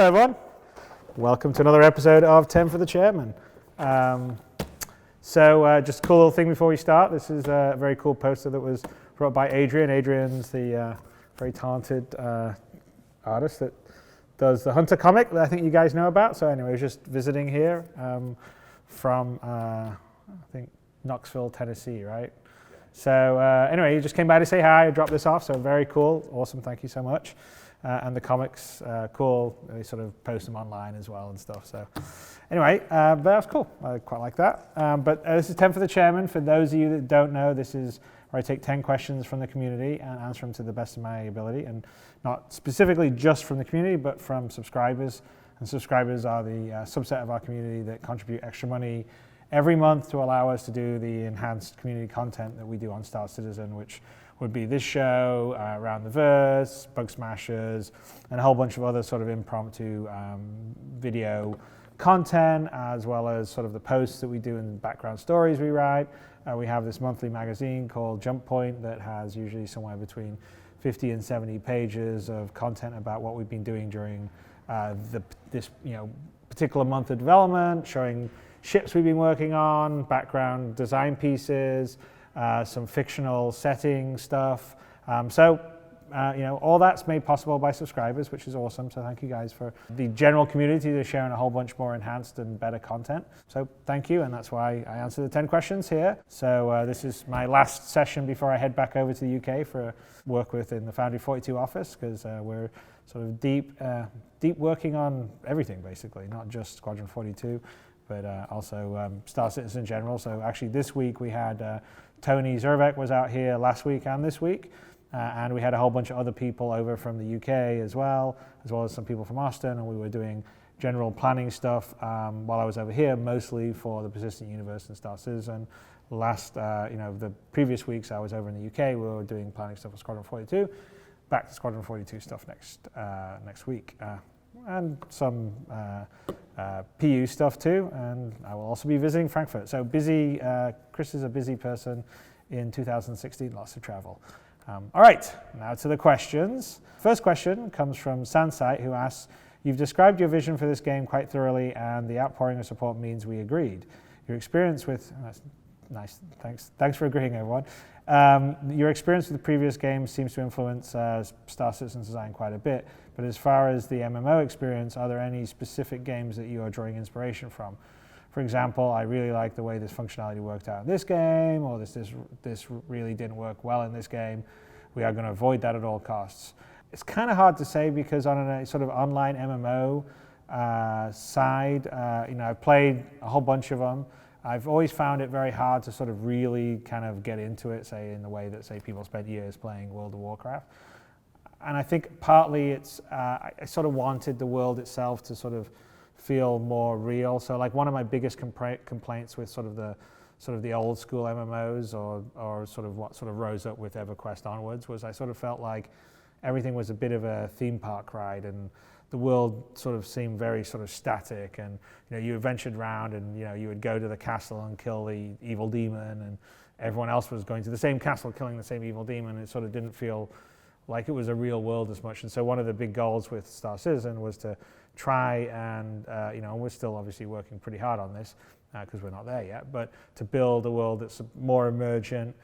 Hello everyone, welcome to another episode of 10 for the Chairman. Just a cool little thing before we start. This is a very cool poster that was brought by Adrian. Adrian's the very talented artist that does the Hunter comic that I think you guys know about. So anyway, I was just visiting here from, I think, Knoxville, Tennessee, right? So anyway, he just came by to say hi. I dropped this off, so very cool, awesome, thank you so much. And the comics, cool, they sort of post them online as well and stuff. So anyway, but that was cool, I quite like that. But this is 10 for the Chairman. For those of you that don't know, this is where I take 10 questions from the community and answer them to the best of my ability, and not specifically just from the community, but from subscribers. And subscribers are the subset of our community that contribute extra money every month to allow us to do the enhanced community content that we do on Star Citizen, which would be this show, Around the Verse, Bug Smashers, and a whole bunch of other sort of impromptu video content, as well as sort of the posts that we do and background stories we write. We have this monthly magazine called Jump Point that has usually somewhere between 50 and 70 pages of content about what we've been doing during this particular month of development, showing ships we've been working on, background design pieces, some fictional setting stuff. All that's made possible by subscribers, which is awesome. So thank you guys for the general community. They're sharing a whole bunch more enhanced and better content. So thank you, and that's why I answer the 10 questions here. So this is my last session before I head back over to the UK for work within the Foundry 42 office, because we're sort of deep working on everything, basically, not just Squadron 42, but also Star Citizen in general. So actually this week we had Tony Zervek was out here last week and this week, and we had a whole bunch of other people over from the UK as well as some people from Austin, and we were doing general planning stuff while I was over here, mostly for the Persistent Universe and Star Citizen. The previous weeks I was over in the UK, we were doing planning stuff for Squadron 42, back to Squadron 42 stuff next week. And some PU stuff too, and I will also be visiting Frankfurt. So busy, Chris is a busy person in 2016, lots of travel. All right, now to the questions. First question comes from Sansite, who asks, you've described your vision for this game quite thoroughly, and the outpouring of support means we agreed. Your experience with, that's nice, thanks for agreeing everyone. Your experience with the previous game seems to influence Star Citizen's design quite a bit, but as far as the MMO experience, are there any specific games that you are drawing inspiration from? For example, I really like the way this functionality worked out in this game, or this really didn't work well in this game. We are going to avoid that at all costs. It's kind of hard to say, because on a sort of online MMO side, I've played a whole bunch of them. I've always found it very hard to sort of really kind of get into it, say, in the way that, say, people spent years playing World of Warcraft. And I think partly it's, I sort of wanted the world itself to sort of feel more real. So like one of my biggest complaints with sort of the old school MMOs or sort of what sort of rose up with EverQuest onwards was I sort of felt like everything was a bit of a theme park ride, and the world sort of seemed very sort of static, and you ventured around and you would go to the castle and kill the evil demon, and everyone else was going to the same castle killing the same evil demon. It sort of didn't feel like it was a real world as much. And so one of the big goals with Star Citizen was to try and we're still obviously working pretty hard on this because we're not there yet, but to build a world that's more emergent,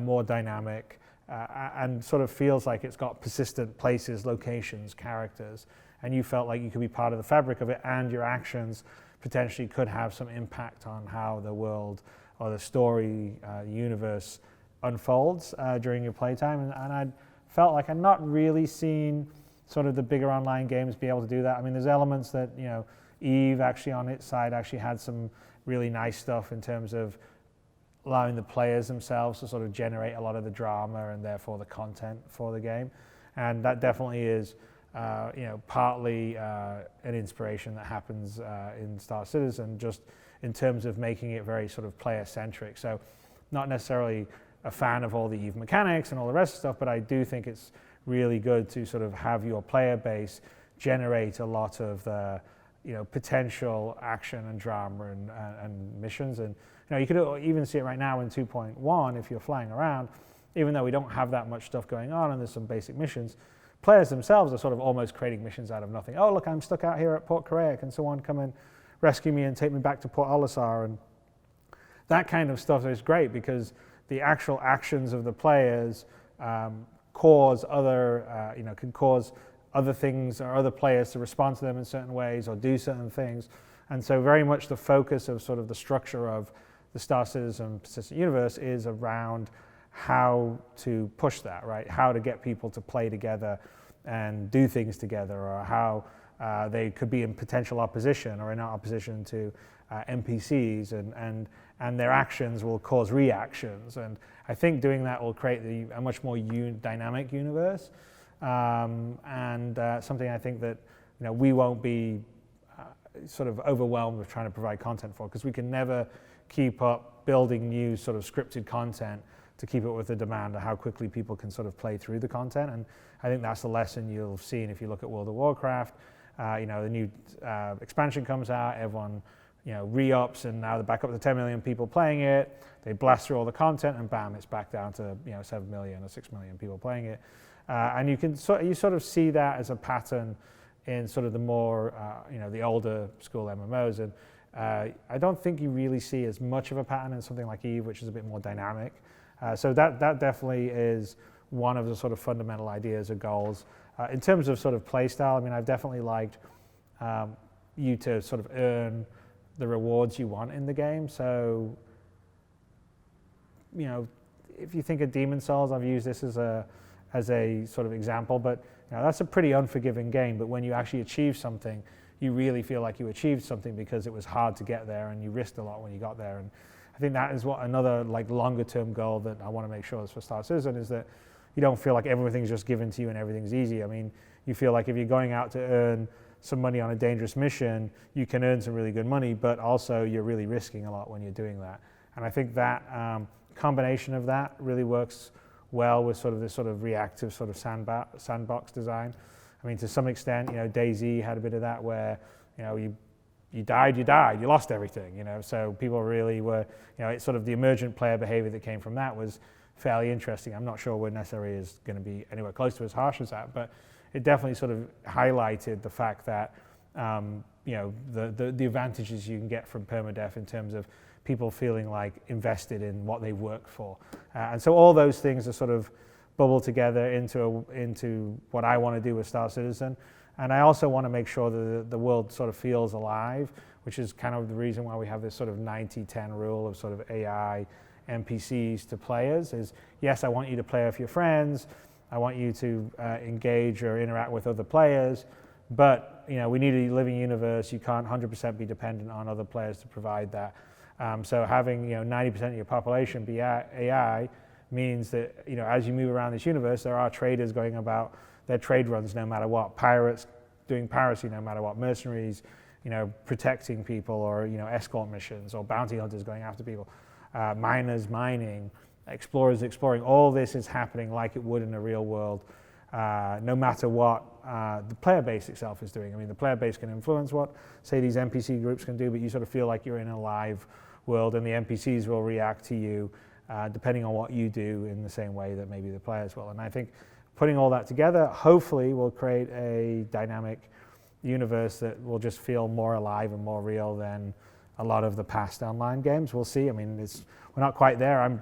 more dynamic, and sort of feels like it's got persistent places, locations, characters, and you felt like you could be part of the fabric of it, and your actions potentially could have some impact on how the world or the story, universe unfolds during your playtime. And I felt like I'd not really seen sort of the bigger online games be able to do that. I mean, there's elements that, EVE actually on its side actually had some really nice stuff in terms of allowing the players themselves to sort of generate a lot of the drama and therefore the content for the game. And that definitely is partly an inspiration that happens in Star Citizen, just in terms of making it very sort of player-centric. So not necessarily a fan of all the EVE mechanics and all the rest of the stuff, but I do think it's really good to sort of have your player base generate a lot of the potential action and drama and missions. And you could even see it right now in 2.1 if you're flying around, even though we don't have that much stuff going on and there's some basic missions, players themselves are sort of almost creating missions out of nothing. Oh, look, I'm stuck out here at Port Korea. Can someone come and rescue me and take me back to Port Olisar? And that kind of stuff is great because the actual actions of the players cause other, can cause other things or other players to respond to them in certain ways or do certain things. And so very much the focus of sort of the structure of the Star Citizen persistent universe is around how to push that, right? How to get people to play together and do things together, or how they could be in potential opposition or in opposition to NPCs, and their actions will cause reactions. And I think doing that will create a much more dynamic universe, and something I think that we won't be sort of overwhelmed with trying to provide content for, because we can never keep up building new sort of scripted content to keep up with the demand of how quickly people can sort of play through the content. And I think that's the lesson you'll have seen if you look at World of Warcraft. The new expansion comes out, everyone re-ups, and now they're back up to 10 million people playing it. They blast through all the content, and bam, it's back down to 7 million or 6 million people playing it. And you sort of see that as a pattern in sort of the more the older school MMOs. And I don't think you really see as much of a pattern in something like EVE, which is a bit more dynamic. So that definitely is one of the sort of fundamental ideas or goals. In terms of sort of play style, I mean, I've definitely liked you to sort of earn the rewards you want in the game. So, if you think of Demon Souls, I've used this as a sort of example, but that's a pretty unforgiving game. But when you actually achieve something, you really feel like you achieved something because it was hard to get there and you risked a lot when you got there. And I think that is what another like longer term goal that I want to make sure is for Star Citizen, is that you don't feel like everything's just given to you and everything's easy. I mean, you feel like if you're going out to earn some money on a dangerous mission, you can earn some really good money, but also you're really risking a lot when you're doing that. And I think that combination of that really works well with sort of this sort of reactive sort of sandbox design. I mean, to some extent, DayZ had a bit of that where, you died, you lost everything, So people really were, it's sort of the emergent player behavior that came from that was fairly interesting. I'm not sure where necessarily is going to be anywhere close to as harsh as that, but it definitely sort of highlighted the fact that, the advantages you can get from permadeath in terms of people feeling like invested in what they work for. And so all those things are sort of bubble together into what I want to do with Star Citizen. And I also want to make sure that the world sort of feels alive, which is kind of the reason why we have this sort of 90-10 rule of sort of AI NPCs to players is, yes, I want you to play with your friends, I want you to engage or interact with other players, but we need a living universe. You can't 100% be dependent on other players to provide that. So having 90% of your population be AI means that as you move around this universe, there are traders going about their trade runs no matter what, pirates doing piracy no matter what, mercenaries protecting people, or escort missions, or bounty hunters going after people, miners mining, explorers exploring. All this is happening like it would in a real world, no matter what the player base itself is doing. I mean, the player base can influence what, say, these NPC groups can do, but you sort of feel like you're in a live world, and the NPCs will react to you depending on what you do in the same way that maybe the players will. And I think putting all that together, hopefully, will create a dynamic universe that will just feel more alive and more real than a lot of the past online games. We'll see. I mean, we're not quite there. I'm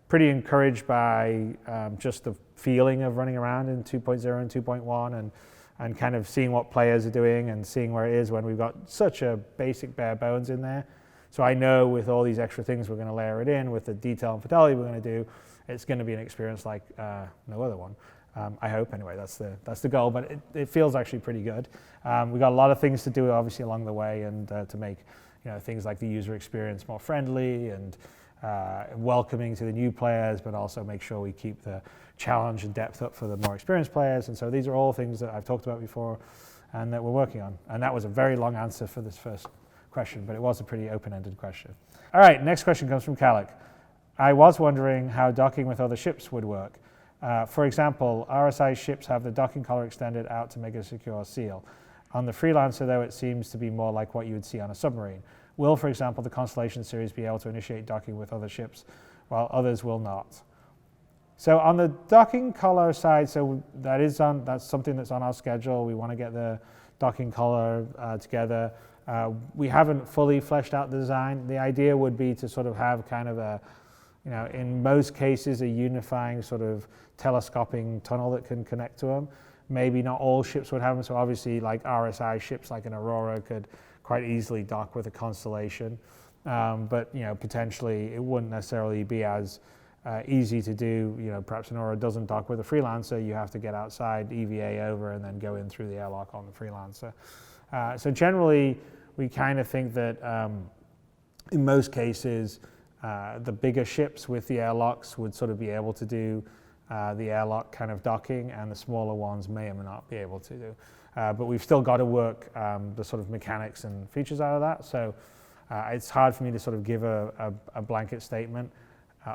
pretty encouraged by just the feeling of running around in 2.0 and 2.1 and kind of seeing what players are doing and seeing where it is when we've got such a basic bare bones in there. So I know with all these extra things we're going to layer it in, with the detail and fidelity we're going to do, it's going to be an experience like no other one. I hope, anyway. That's the goal, but it feels actually pretty good. We've got a lot of things to do, obviously, along the way, and to make things like the user experience more friendly and welcoming to the new players, but also make sure we keep the challenge and depth up for the more experienced players. And so these are all things that I've talked about before and that we're working on. And that was a very long answer for this first question, but it was a pretty open-ended question. All right, next question comes from Kalik. I was wondering how docking with other ships would work. For example, RSI ships have the docking collar extended out to make a secure seal. On the Freelancer, though, it seems to be more like what you would see on a submarine. Will, for example, the Constellation series be able to initiate docking with other ships, while others will not? So on the docking collar side, so that's something that's on our schedule. We want to get the docking collar together. We haven't fully fleshed out the design. The idea would be to sort of have kind of a, in most cases, a unifying sort of telescoping tunnel that can connect to them. Maybe not all ships would have them, so obviously like RSI ships like an Aurora could quite easily dock with a Constellation. But potentially it wouldn't necessarily be as easy to do. Perhaps an Aurora doesn't dock with a Freelancer. You have to get outside, EVA over, and then go in through the airlock on the Freelancer. So generally, we kind of think that in most cases, the bigger ships with the airlocks would sort of be able to do the airlock kind of docking, and the smaller ones may or may not be able to do. But we've still got to work the sort of mechanics and features out of that. So it's hard for me to sort of give a blanket statement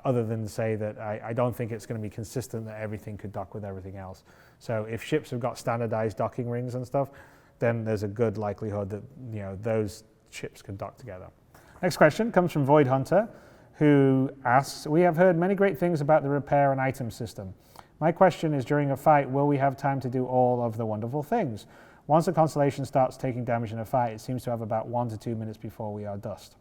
other than to say that I don't think it's going to be consistent that everything could dock with everything else. So if ships have got standardized docking rings and stuff, then there's a good likelihood that those ships can dock together. Next question comes from Void Hunter, who asks, we have heard many great things about the repair and item system. My question is, during a fight, will we have time to do all of the wonderful things? Once a Constellation starts taking damage in a fight, it seems to have about 1 to 2 minutes before we are dust.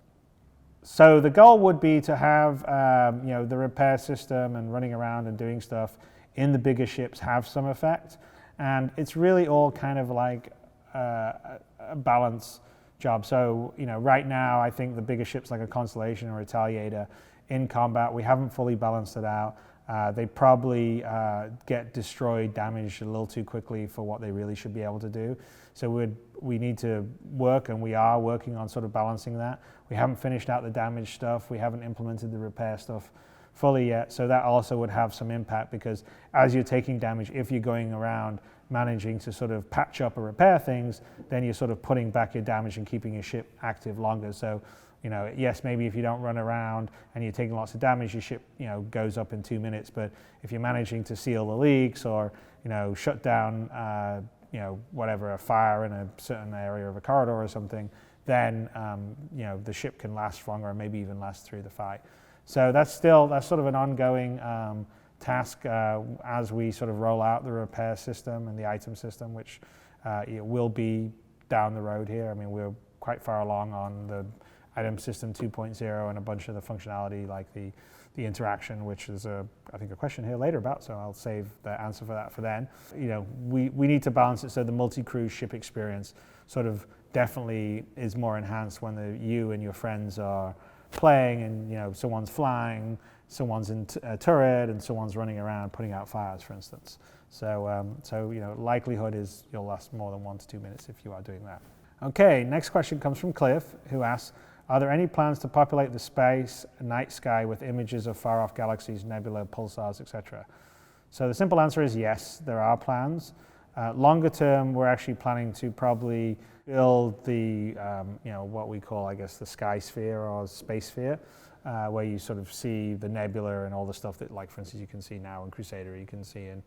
So the goal would be to have the repair system and running around and doing stuff in the bigger ships have some effect. And it's really all kind of like a balance job. So right now I think the bigger ships like a Constellation or Retaliator in combat, we haven't fully balanced it out. They probably get destroyed, damaged a little too quickly for what they really should be able to do. So we need to work, and we are working on sort of balancing that. We haven't finished out the damage stuff. We haven't implemented the repair stuff fully yet. So that also would have some impact, because as you're taking damage, if you're going around managing to sort of patch up or repair things, then you're sort of putting back your damage and keeping your ship active longer. So yes, maybe if you don't run around and you're taking lots of damage, your ship, goes up in 2 minutes. But if you're managing to seal the leaks or, shut down, whatever, a fire in a certain area of a corridor or something, then, the ship can last longer and maybe even last through the fight. So that's sort of an ongoing task as we sort of roll out the repair system and the item system, which will be down the road here. I mean, we're quite far along on the item system 2.0 and a bunch of the functionality like the interaction, which is I think a question here later about, so I'll save the answer for that for then. We need to balance it so the multi-crew ship experience sort of definitely is more enhanced when you and your friends are playing and someone's flying, someone's in a turret, and someone's running around putting out fires, for instance. So likelihood is you'll last more than 1 to 2 minutes if you are doing that. Okay, next question comes from Cliff, who asks, are there any plans to populate the space night sky with images of far-off galaxies, nebula, pulsars, etc.? So the simple answer is yes, there are plans. Longer term, we're actually planning to probably build the, what we call, I guess, the sky sphere or space sphere, where you sort of see the nebula and all the stuff that, like, for instance, you can see now in Crusader, you can see in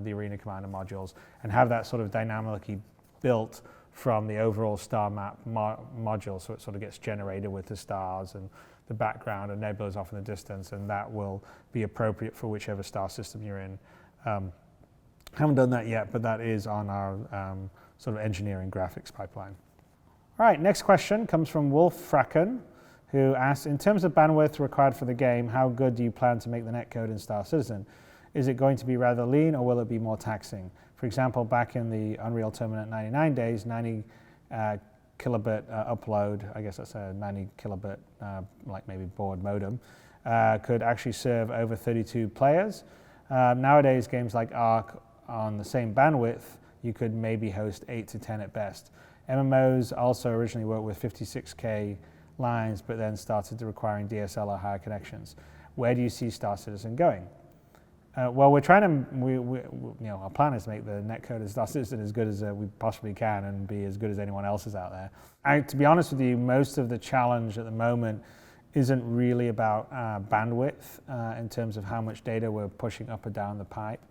the Arena Commander modules, and have that sort of dynamically built from the overall star map module, so it sort of gets generated with the stars and the background and nebulas off in the distance, and that will be appropriate for whichever star system you're in. Haven't done that yet, but that is on our sort of engineering graphics pipeline. All right, next question comes from Wolf Fracken, who asks, in terms of bandwidth required for the game, how good do you plan to make the netcode in Star Citizen? Is it going to be rather lean, or will it be more taxing? For example, back in the Unreal Tournament 99 days, 90 kilobit upload, I guess that's a 90 kilobit, like maybe board modem, could actually serve over 32 players. Nowadays, games like Ark on the same bandwidth, you could maybe host 8 to 10 at best. MMOs also originally worked with 56K lines, but then started requiring DSL or higher connections. Where do you see Star Citizen going? Well, we're trying to, our plan is to make the netcode of Star Citizen as good as we possibly can and be as good as anyone else is out there. To be honest with you, most of the challenge at the moment isn't really about bandwidth in terms of how much data we're pushing up or down the pipe.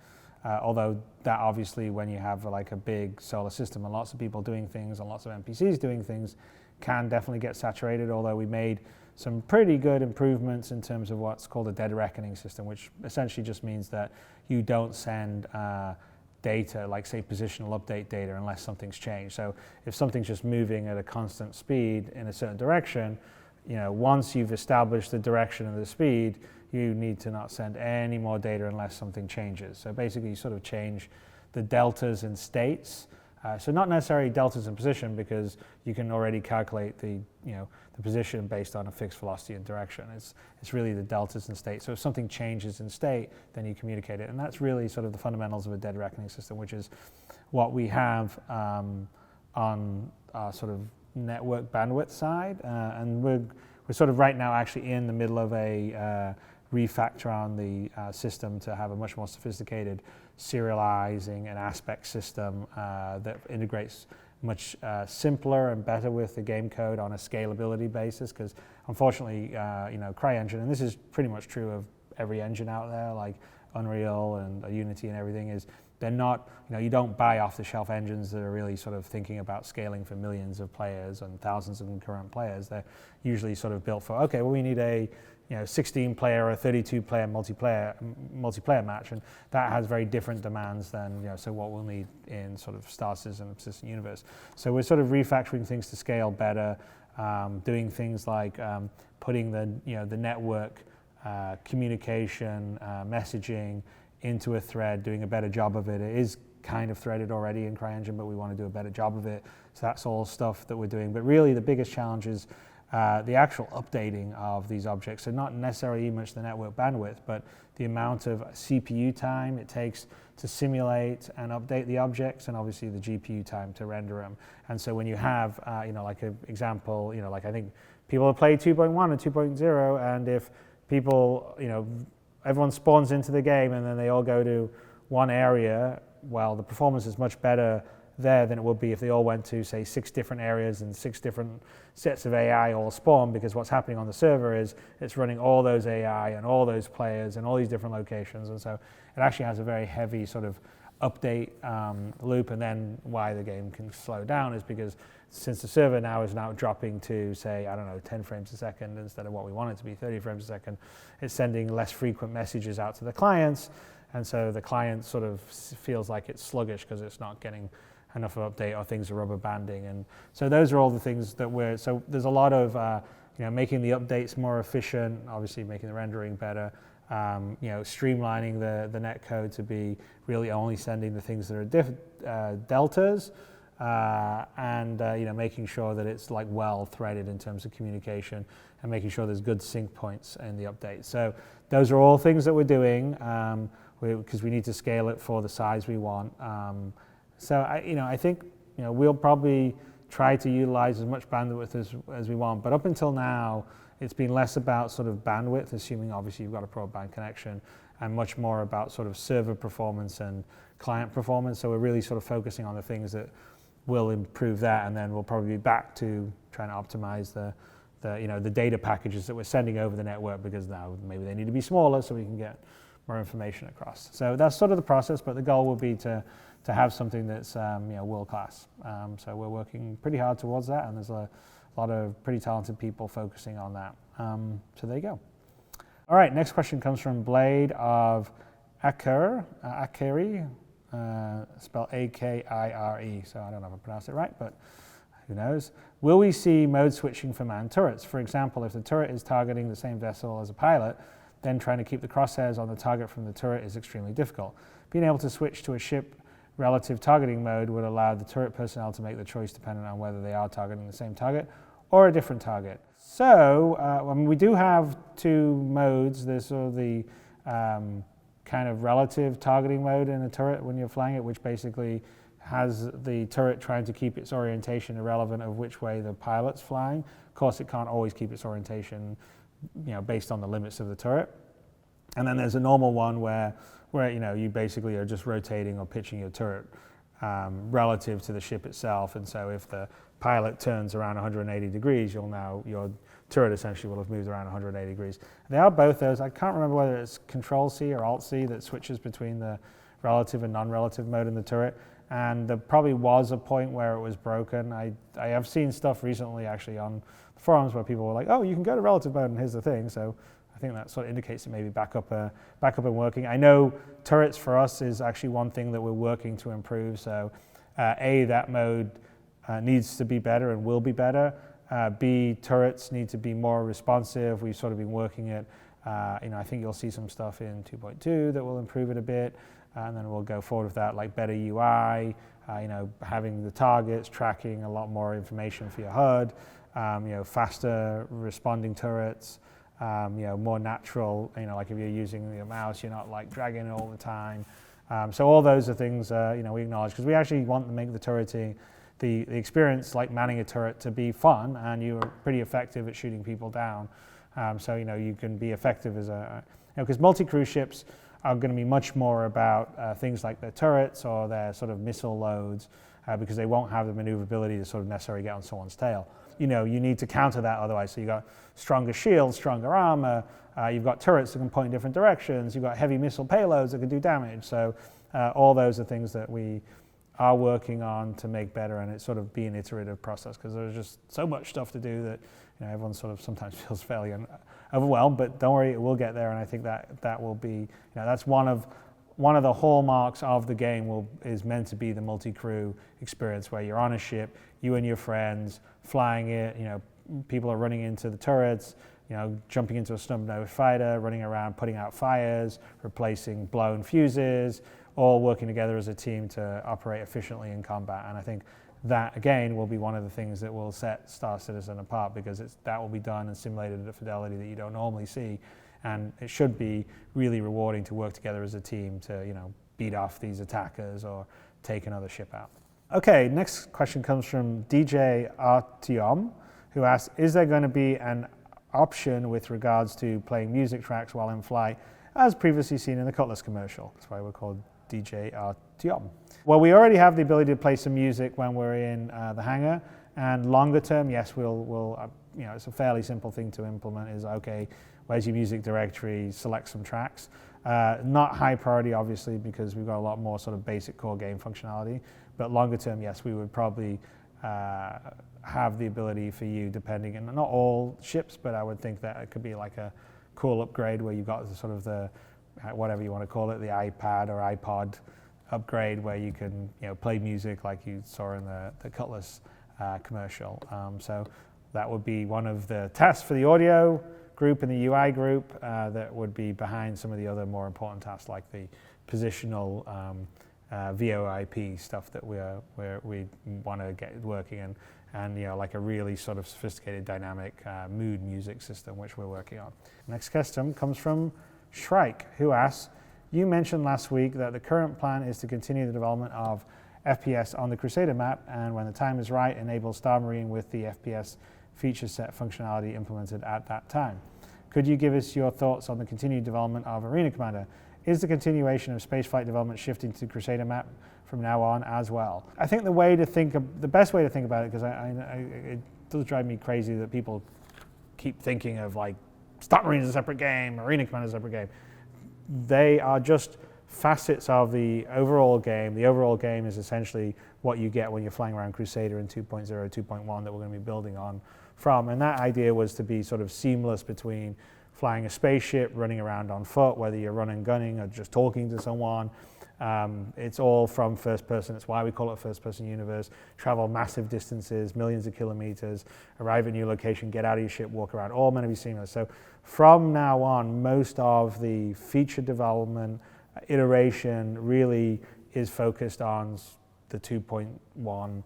Although that obviously, when you have like a big solar system and lots of people doing things and lots of NPCs doing things, can definitely get saturated. Although we made some pretty good improvements in terms of what's called a dead reckoning system, which essentially just means that you don't send data, like say positional update data, unless something's changed. So if something's just moving at a constant speed in a certain direction, once you've established the direction and the speed, you need to not send any more data unless something changes. So basically you sort of change the deltas and states. So not necessarily deltas in position, because you can already calculate the position based on a fixed velocity and direction. It's really the deltas and states. So if something changes in state, then you communicate it. And that's really sort of the fundamentals of a dead reckoning system, which is what we have on our sort of network bandwidth side. And we're sort of right now actually in the middle of a refactor on the system to have a much more sophisticated serializing and aspect system that integrates much simpler and better with the game code on a scalability basis, because unfortunately, CryEngine, and this is pretty much true of every engine out there, like Unreal and Unity and everything, is they're not, you don't buy off-the-shelf engines that are really sort of thinking about scaling for millions of players and thousands of concurrent players. They're usually sort of built for, okay, well, we need a 16-player or 32-player multiplayer match, and that has very different demands than so what we'll need in sort of Star Citizen and Persistent Universe. So we're sort of refactoring things to scale better, doing things like putting the network communication, messaging into a thread, doing a better job of it. It is kind of threaded already in CryEngine, but we want to do a better job of it. So that's all stuff that we're doing. But really the biggest challenge is the actual updating of these objects. So not necessarily even much the network bandwidth, but the amount of CPU time it takes to simulate and update the objects, and obviously the GPU time to render them. And so when you have, like an example, like I think people have played 2.1 and 2.0, and if people, everyone spawns into the game and then they all go to one area, well, the performance is much better there than it would be if they all went to, say, 6 different areas and 6 different sets of AI all spawn, because what's happening on the server is it's running all those AI and all those players and all these different locations. And so it actually has a very heavy sort of update loop. And then why the game can slow down is because since the server now is dropping to, say, 10 frames a second instead of what we want it to be, 30 frames a second, it's sending less frequent messages out to the clients. And so the client sort of feels like it's sluggish because it's not getting enough of update, or things are rubber banding. And so those are all the things that so there's a lot of making the updates more efficient, obviously making the rendering better, streamlining the netcode to be really only sending the things that are deltas, and making sure that it's like well threaded in terms of communication, and making sure there's good sync points in the update. So those are all things that we're doing because we need to scale it for the size we want. So I think we'll probably try to utilize as much bandwidth as we want, but up until now it's been less about sort of bandwidth, assuming obviously you've got a broadband connection, and much more about sort of server performance and client performance. So we're really sort of focusing on the things that will improve that, and then we'll probably be back to trying to optimize the data packages that we're sending over the network, because now maybe they need to be smaller so we can get more information across. So that's sort of the process, but the goal will be to have something that's world class. So we're working pretty hard towards that, and there's a lot of pretty talented people focusing on that. So there you go. All right, next question comes from Blade of Akiri, spelled A-K-I-R-E. So I don't know if I pronounced it right, but who knows. Will we see mode switching for manned turrets? For example, if the turret is targeting the same vessel as a pilot, then trying to keep the crosshairs on the target from the turret is extremely difficult. Being able to switch to a ship relative targeting mode would allow the turret personnel to make the choice dependent on whether they are targeting the same target or a different target. So we do have 2 modes. There's sort of the kind of relative targeting mode in a turret when you're flying it, which basically has the turret trying to keep its orientation irrelevant of which way the pilot's flying. Of course, it can't always keep its orientation based on the limits of the turret. And then there's a normal one where you basically are just rotating or pitching your turret relative to the ship itself. And so if the pilot turns around 180 degrees, your turret essentially will have moved around 180 degrees. They are both those. I can't remember whether it's Control-C or Alt-C that switches between the relative and non-relative mode in the turret. And there probably was a point where it was broken. I have seen stuff recently actually on the forums where people were like, oh, you can go to relative mode and here's the thing. So I think that sort of indicates it maybe back up and working. I know turrets for us is actually one thing that we're working to improve. So that mode needs to be better and will be better. B, turrets need to be more responsive. We've sort of been working it. I think you'll see some stuff in 2.2 that will improve it a bit, and then we'll go forward with that, like better UI, having the targets, tracking a lot more information for your HUD, faster responding turrets, more natural, like if you're using your mouse, you're not like dragging it all the time. So all those are things, we acknowledge, because we actually want to make the turreting, the experience like manning a turret to be fun, and you're pretty effective at shooting people down. So you can be effective as because multi-crew ships are going to be much more about things like their turrets or their sort of missile loads, because they won't have the maneuverability to sort of necessarily get on someone's tail. You need to counter that otherwise. So you've got stronger shields, stronger armor, you've got turrets that can point in different directions, you've got heavy missile payloads that can do damage. So all those are things that we are working on to make better, and it's sort of be an iterative process, because there's just so much stuff to do that everyone sort of sometimes feels fairly overwhelmed, but don't worry, it will get there. And I think that will be, that's one of the hallmarks of the game is meant to be the multi-crew experience, where you're on a ship, you and your friends flying it, people are running into the turrets, jumping into a snub-nosed fighter, running around, putting out fires, replacing blown fuses, all working together as a team to operate efficiently in combat. And I think that, again, will be one of the things that will set Star Citizen apart, because that will be done and simulated at a fidelity that you don't normally see. And it should be really rewarding to work together as a team to, beat off these attackers or take another ship out. Okay, next question comes from DJ Artyom, who asks, is there going to be an option with regards to playing music tracks while in flight, as previously seen in the Cutlass commercial? That's why we're called DJ Artyom. Well, we already have the ability to play some music when we're in the hangar, and longer term, yes, we'll it's a fairly simple thing to implement. Is okay, where's your music directory? Select some tracks. Not high priority, obviously, because we've got a lot more sort of basic core game functionality. But longer term, yes, we would probably have the ability for you, depending, and not all ships, but I would think that it could be like a cool upgrade where you've got the sort of the whatever you want to call it, the iPad or iPod upgrade, where you can play music like you saw in the Cutlass commercial. So that would be one of the tasks for the audio group and the UI group that would be behind some of the other more important tasks, like the positional VoIP stuff that we want to get working, and like a really sort of sophisticated dynamic mood music system, which we're working on. Next question comes from Shrike, who asks, you mentioned last week that the current plan is to continue the development of FPS on the Crusader map, and when the time is right, enable Star Marine with the FPS feature set functionality implemented at that time. Could you give us your thoughts on the continued development of Arena Commander? Is the continuation of spaceflight development shifting to the Crusader map from now on as well? I think the best way to think about it, because it does drive me crazy that people keep thinking of like Star Marine is a separate game, Arena Commander is a separate game. They are just facets of the overall game. The overall game is essentially what you get when you're flying around Crusader in 2.0, 2.1 that we're going to be building on from. And that idea was to be sort of seamless between flying a spaceship, running around on foot, whether you're running, gunning, or just talking to someone. It's all from first person. It's why we call it a first person universe. Travel massive distances, millions of kilometers, arrive at a new location, get out of your ship, walk around, all meant to be seamless. So from now on, most of the feature development iteration really is focused on the 2.1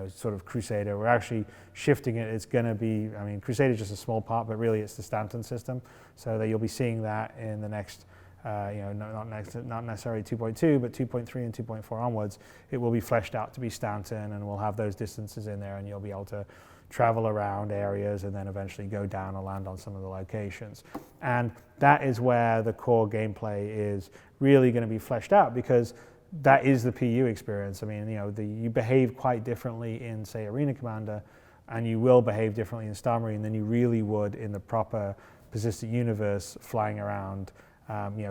sort of Crusader. We're actually shifting it. It's going to be, Crusader is just a small part, but really it's the Stanton system. So that you'll be seeing that in the next, not necessarily 2.2, but 2.3 and 2.4 onwards. It will be fleshed out to be Stanton, and we'll have those distances in there, and you'll be able to travel around areas and then eventually go down and land on some of the locations. And that is where the core gameplay is really going to be fleshed out, because that is the PU experience. You behave quite differently in, say, Arena Commander, and you will behave differently in Star Marine than you really would in the proper persistent universe, flying around,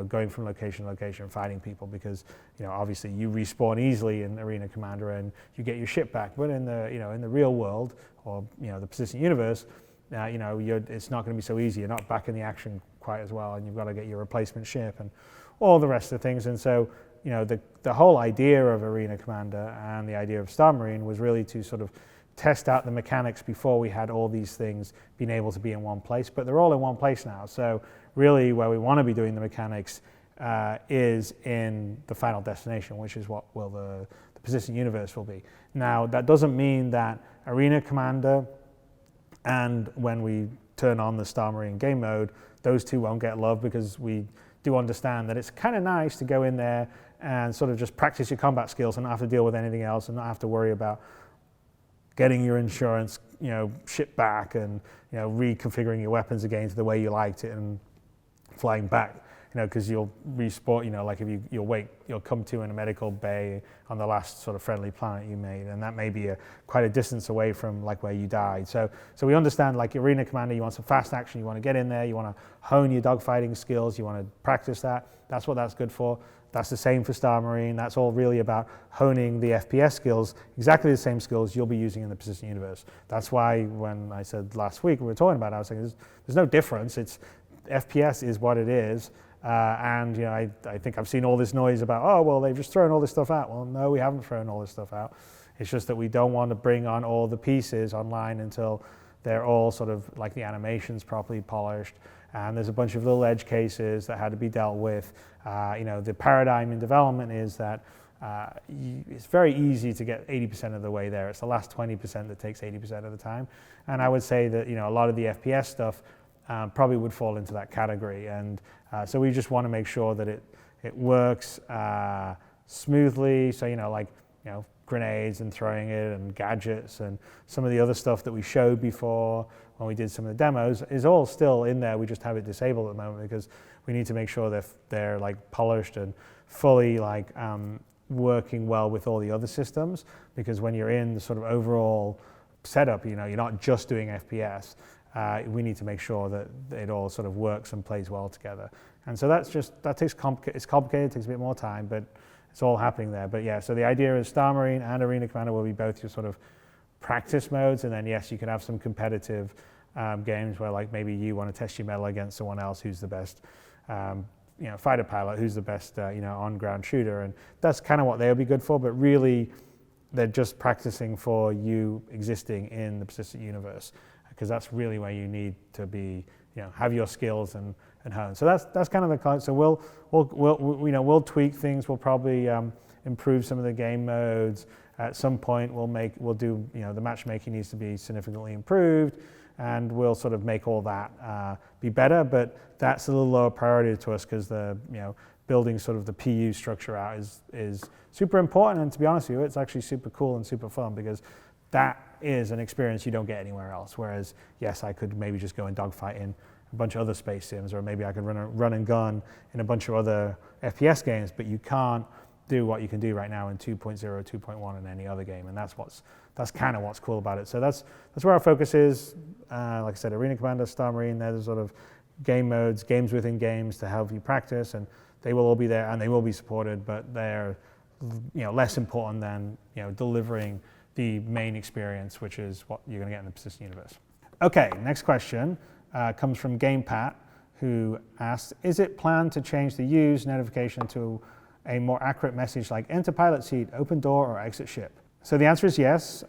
going from location to location, fighting people, because obviously you respawn easily in Arena Commander and you get your ship back. But in the real world, or the persistent universe, it's not going to be so easy. You're not back in the action quite as well, and you've got to get your replacement ship and all the rest of the things. And so, the whole idea of Arena Commander and the idea of Star Marine was really to sort of test out the mechanics before we had all these things being able to be in one place. But they're all in one place now. So really, where we want to be doing the mechanics is in the final destination, which is what the persistent universe will be. Now, that doesn't mean that Arena Commander and when we turn on the Star Marine game mode, those two won't get love, because we do understand that it's kind of nice to go in there and sort of just practice your combat skills and not have to deal with anything else and not have to worry about getting your insurance, shipped back and, reconfiguring your weapons again to the way you liked it and flying back. Because you'll respawn, like if you'll come to in a medical bay on the last sort of friendly planet you made, and that may be quite a distance away from like where you died. So we understand, like Arena Commander, you want some fast action, you want to get in there, you want to hone your dogfighting skills, you want to practice that. That's what that's good for. That's the same for Star Marine. That's all really about honing the FPS skills, exactly the same skills you'll be using in the persistent universe. That's why when I said last week we were talking about it, I was saying there's no difference. It's FPS is what it is. And I think I've seen all this noise about, they've just thrown all this stuff out. Well, no, we haven't thrown all this stuff out. It's just that we don't want to bring on all the pieces online until they're all sort of like the animations properly polished. And there's a bunch of little edge cases that had to be dealt with. The paradigm in development is that it's very easy to get 80% of the way there. It's the last 20% that takes 80% of the time. And I would say that a lot of the FPS stuff probably would fall into that category. And so we just want to make sure that it works smoothly. So, grenades and throwing it and gadgets and some of the other stuff that we showed before when we did some of the demos is all still in there. We just have it disabled at the moment because we need to make sure they're like polished and fully working well with all the other systems, because when you're in the sort of overall setup, you're not just doing FPS. We need to make sure that it all sort of works and plays well together. And so it's complicated, it takes a bit more time, but it's all happening there. But yeah, so the idea is Star Marine and Arena Commander will be both your sort of practice modes, and then yes, you can have some competitive games where like maybe you want to test your mettle against someone else who's the best fighter pilot, who's the best on-ground shooter, and that's kind of what they'll be good for. But really, they're just practicing for you existing in the persistent universe, because that's really where you need to be, have your skills and hone. So that's kind of the concept. So we'll tweak things. We'll probably improve some of the game modes. At some point, we'll do the matchmaking needs to be significantly improved, and we'll sort of make all that be better. But that's a little lower priority to us, because the building sort of the PU structure out is super important. And to be honest with you, it's actually super cool and super fun, because that is an experience you don't get anywhere else. Whereas, yes, I could maybe just go and dogfight in a bunch of other space sims, or maybe I could run and gun in a bunch of other FPS games, but you can't do what you can do right now in 2.0, 2.1 in any other game, and that's kind of what's cool about it. So that's where our focus is. Like I said, Arena Commander, Star Marine, they're the sort of game modes, games within games to help you practice, and they will all be there and they will be supported, but they're less important than delivering the main experience, which is what you're going to get in the persistent universe. Okay, next question comes from GamePat, who asked, is it planned to change the use notification to a more accurate message like enter pilot seat, open door, or exit ship? So the answer is yes.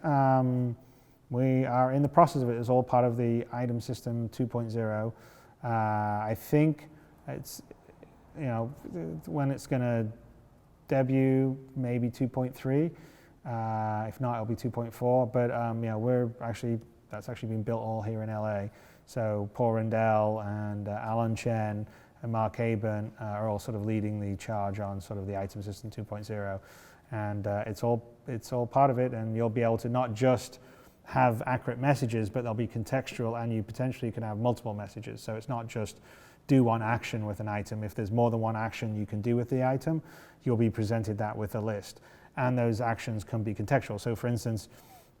We are in the process of it. It's all part of the item system 2.0. I think it's, when it's going to debut, maybe 2.3. If not, it'll be 2.4. But that's actually been built all here in LA. So Paul Rendell and Alan Chen and Mark Abent are all sort of leading the charge on sort of the item system 2.0, and it's all part of it. And you'll be able to not just have accurate messages, but they'll be contextual, and you potentially can have multiple messages. So it's not just do one action with an item. If there's more than one action you can do with the item, you'll be presented that with a list, and those actions can be contextual. So for instance,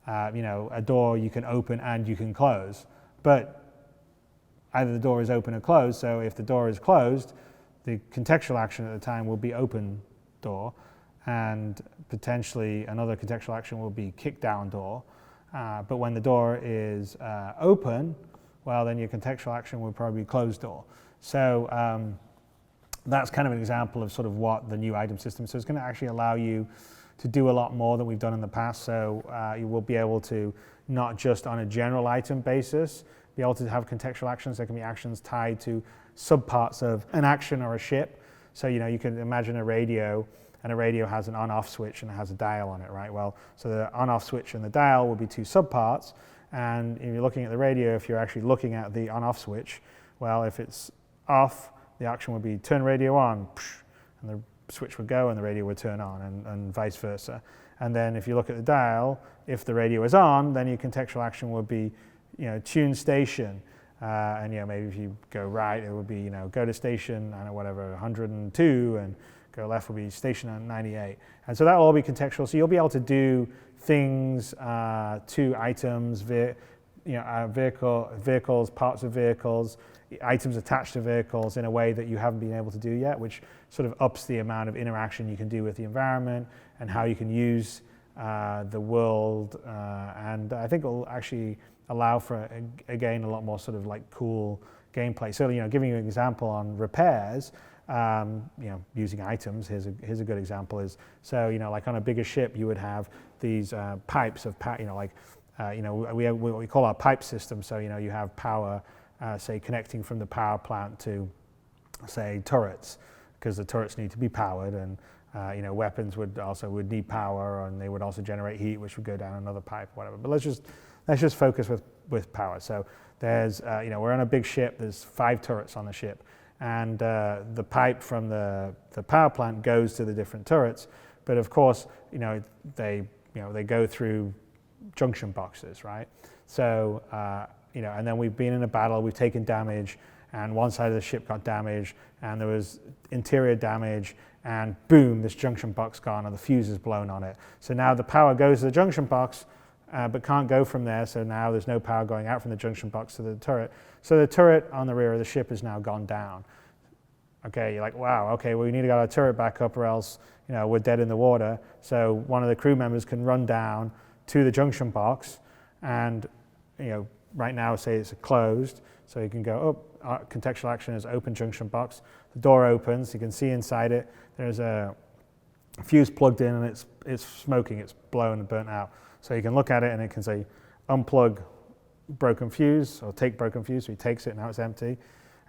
a door you can open and you can close, but either the door is open or closed. So if the door is closed, the contextual action at the time will be open door, and potentially another contextual action will be kick down door. But when the door is open, well, then your contextual action would probably be closed door. So that's kind of an example of sort of what the new item system. So it's going to actually allow you to do a lot more than we've done in the past. So you will be able to, not just on a general item basis, be able to have contextual actions. There can be actions tied to subparts of an action or a ship. So you can imagine a radio, and a radio has an on-off switch and it has a dial on it, right? Well, so the on-off switch and the dial will be two subparts. And if you're looking at the radio, if you're actually looking at the on-off switch, well, if it's off, the action would be turn radio on, and the switch would go and the radio would turn on, and vice versa. And then if you look at the dial, if the radio is on, then your contextual action would be, tune station. And maybe if you go right, it would be, go to station, I don't know, whatever, 102, and go left would be station 98. And so that will all be contextual. So you'll be able to do things to items, vehicles, parts of vehicles, items attached to vehicles in a way that you haven't been able to do yet, which sort of ups the amount of interaction you can do with the environment and how you can use the world. And I think it will actually allow for, again, a lot more sort of like cool gameplay. So, giving you an example on repairs, using items, here's a good example is, so, like on a bigger ship, you would have these pipes of, we have what we call our pipe system. So, you have power, say, connecting from the power plant to, say, turrets, because the turrets need to be powered, and weapons would need power, and they would also generate heat, which would go down another pipe, whatever. But let's just focus with power. So there's, we're on a big ship. There's 5 turrets on the ship, and the pipe from the power plant goes to the different turrets. But of course, they go through junction boxes, right? So and then we've been in a battle. We've taken damage, and one side of the ship got damaged, and there was interior damage, and boom, this junction box gone, and the fuse is blown on it. So now the power goes to the junction box, but can't go from there. So now there's no power going out from the junction box to the turret. So the turret on the rear of the ship has now gone down. Okay, you're like, wow, okay, well, we need to get our turret back up, or else we're dead in the water. So one of the crew members can run down to the junction box, and right now, say it's closed, so you can go, contextual action is open junction box. The door opens, you can see inside it. There's a fuse plugged in, and it's smoking, it's blown and burnt out. So you can look at it, and it can say, unplug broken fuse, or take broken fuse. So he takes it, now it's empty.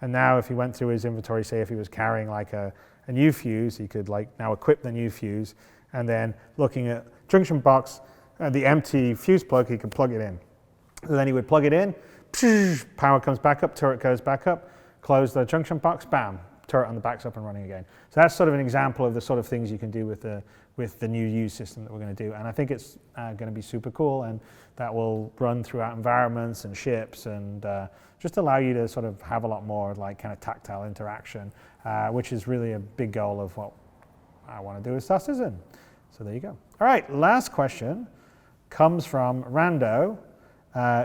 And now if he went through his inventory, say if he was carrying like a new fuse, he could now equip the new fuse, and then looking at junction box, the empty fuse plug, he can plug it in. So then he would plug it in, power comes back up, turret goes back up, close the junction box, bam, turret on the back's up and running again. So that's sort of an example of the sort of things you can do with the new use system that we're going to do. And I think it's going to be super cool, and that will run throughout environments and ships, and just allow you to sort of have a lot more like kind of tactile interaction, which is really a big goal of what I want to do with Star Citizen. So there you go. All right, last question comes from Rando,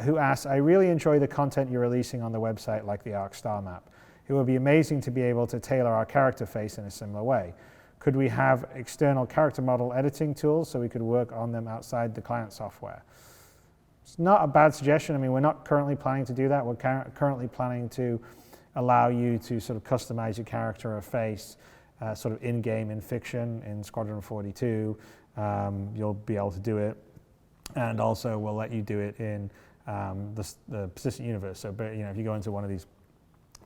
who asks, I really enjoy the content you're releasing on the website, like the Arc Star map. It would be amazing to be able to tailor our character face in a similar way. Could we have external character model editing tools so we could work on them outside the client software? It's not a bad suggestion. I mean, we're not currently planning to do that. We're currently planning to allow you to sort of customize your character or face sort of in-game in fiction in Squadron 42. You'll be able to do it. And also we'll let you do it in the persistent universe. So, but if you go into one of these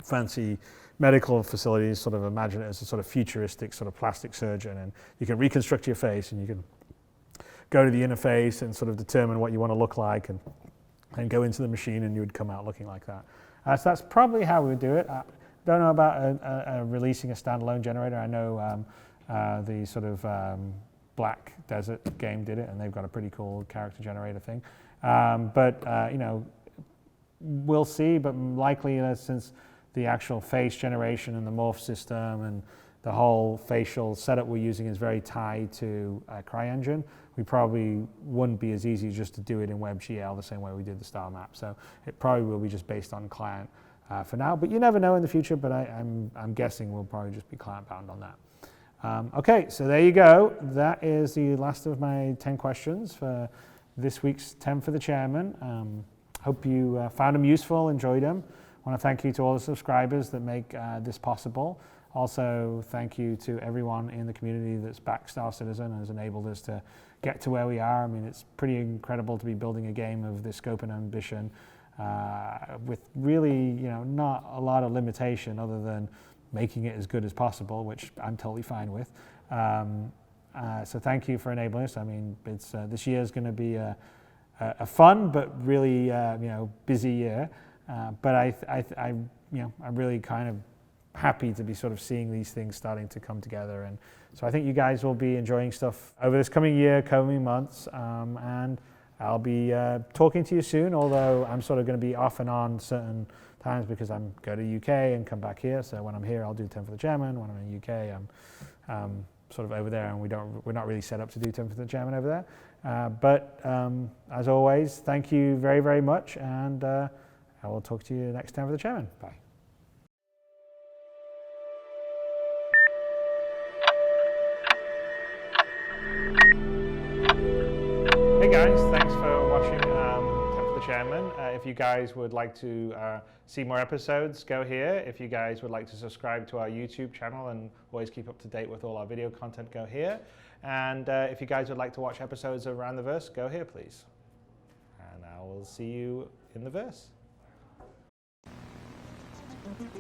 fancy medical facilities, sort of imagine it as a sort of futuristic sort of plastic surgeon, and you can reconstruct your face, and you can go to the interface and sort of determine what you want to look like, and go into the machine, and you would come out looking like that. So that's probably how we would do it. I don't know about releasing a standalone generator. I know the sort of Black Desert game did it, and they've got a pretty cool character generator thing. But we'll see, but likely since the actual face generation and the morph system and the whole facial setup we're using is very tied to CryEngine, we probably wouldn't be as easy just to do it in WebGL the same way we did the star map. So it probably will be just based on client for now, but you never know in the future, but I'm guessing we'll probably just be client bound on that. Okay, so there you go. That is the last of my 10 questions for this week's 10 for the Chairman. hope you found them useful, enjoyed them. I want to thank you to all the subscribers that make this possible. Also, thank you to everyone in the community that's backed Star Citizen and has enabled us to get to where we are. I mean, it's pretty incredible to be building a game of this scope and ambition with really, not a lot of limitation other than making it as good as possible, which I'm totally fine with. So thank you for enabling us. I mean, it's this year is going to be a fun but really busy year. But I'm really kind of happy to be sort of seeing these things starting to come together, and so I think you guys will be enjoying stuff over this coming year, coming months, and I'll be talking to you soon, although I'm sort of going to be off and on certain times because I'm go to UK and come back here. So when I'm here, I'll do 10 for the Chairman. When I'm in UK, I'm sort of over there, and we're not really set up to do 10 for the Chairman over there. But as always, thank you very, very much, and I will talk to you next time for the Chairman. Bye. Hey guys, thanks for watching 10 for the Chairman. If you guys would like to see more episodes, go here. If you guys would like to subscribe to our YouTube channel and always keep up to date with all our video content, go here. And if you guys would like to watch episodes of Around the Verse, go here please. And I will see you in the verse.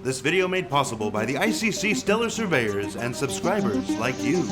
This video made possible by the ICC Stellar Surveyors and subscribers like you.